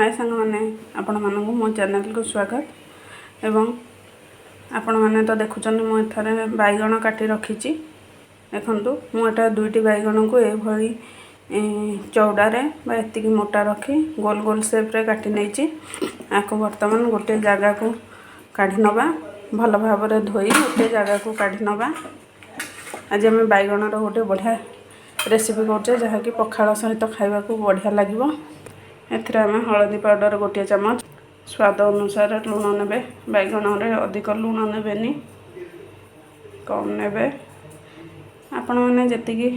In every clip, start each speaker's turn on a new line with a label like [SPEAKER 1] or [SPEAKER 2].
[SPEAKER 1] हाय सांग मैंने आपण मानक मो चैनल को स्वागत एवं आपण मैंने तो देखुचन मु एथरे बैगण काटी रखी देखु मुझे दुईटी बैगण को यही चौड़ारे एति मोटा रखी गोल गोल सेप्रे काटी नहीं आपको बर्तमान गोटे जगह को काढ़ी नवा भल भाव धोई गोटे जगह को काढ़ी नवा। आज आम बैगण गोटे बढ़िया रेसिपी करचे जहाँकि पखाल सहित खावा को बढ़िया लगे। एथिरे आम हलदी पाउडर गोटे चमच स्वाद अनुसार लुण ने बैगण रे अधिक लुण नेबेनी कम ने आपण मैंने जी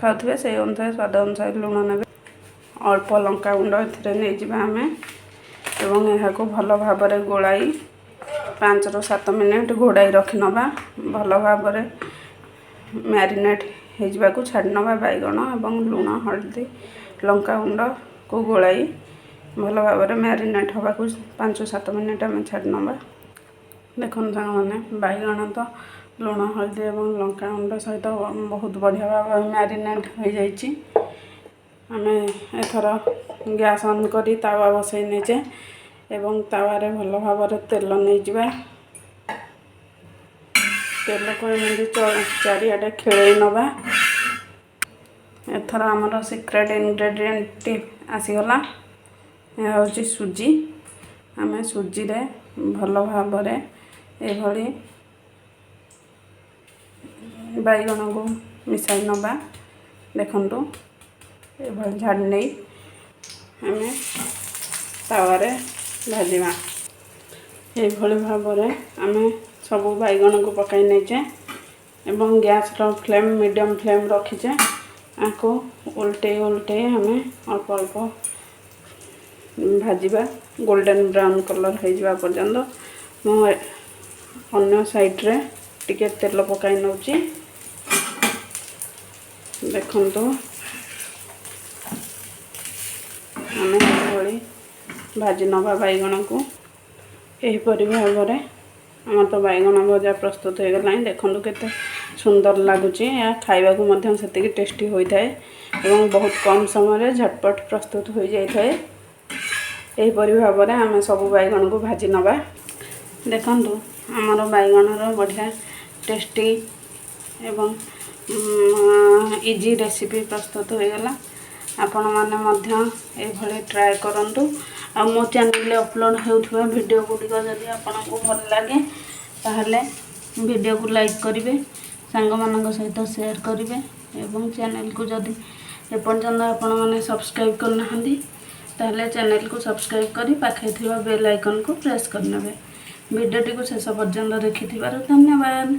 [SPEAKER 1] खाऊे से अनुसार स्वाद अनुसार लुण ने अल्प लंका गुंड ए आम एवं यह भल भाव गोलाई 5 ରୁ 7 मिनिट घोड़ाई रखी नवा भल भाव मैरिनेट हो छाड़ी नवा बैगण एवं लुण हल्दी लंका गुंड को गोलाई भल भाव मैरिनेट होगा 5 ରୁ 7 मिनिट आम छाड़ी नवा। देखो मैंने बैगण तो लुण हल्दी और लंका गुंड सहित बहुत बढ़िया भाव मैरिनेट हो जाइए। आम एथर गैस ऑन करी तावा बसई नेजे एवं तावारे भल भाव तेल नहीं जा तेल को एमती चारिआडे खेल नवा। एथर आमर सिक्रेट इनग्रेडिएंट आसीगला यह हूँ सुजी। आम सुजी रे भल भाव ये बैगण को मिसाई नवा देखु ये झाड़ी नहीं आम तावारे भाजवा ये भाव आम सब बैगण को पकाई नहींचे एवं गैस फ्लेम मीडियम फ्लेम रखीचे आपको उल्टे उल्टे आम अल्प अल्प भाजवा गोल्डन ब्राउन कलर हो जावा पर्यंत मु अन्य साइड रे टिके तेल पकाई नौची देखंतु आम ये भाजी नवा बैगण को यहीपरि भाव आम तो बैगण भजा प्रस्तुत हो गला। देखु केते सुंदर लगुच या खाइबा को से टेस्टी होता है एवं बहुत कम समय झटपट प्रस्तुत हो जाए। यहीपरि भाव आम सब बैगण को भाजी नवा देखु आमर बैगण बढ़िया टेस्टी एवं इजी रेसिपी प्रस्तुत हो गला। आपण माने मध्य ये ट्राए करंतु आ मो चैनल अपलोड होउथबा वीडियो गुडी जदि आपको भल लगे ताहले वीडियो को लाइक करेंगे सांग मानक सहित शेयर करेंगे एवं चैनल को जदि एपर्यंत आपण मैंने सब्सक्राइब करना ताहले चैनल को सब्सक्राइब करी पाखे थिबा बेल आइकन को प्रेस करनेबे। वीडियो टी को शेष पर्यंत देखि धन्यवाद।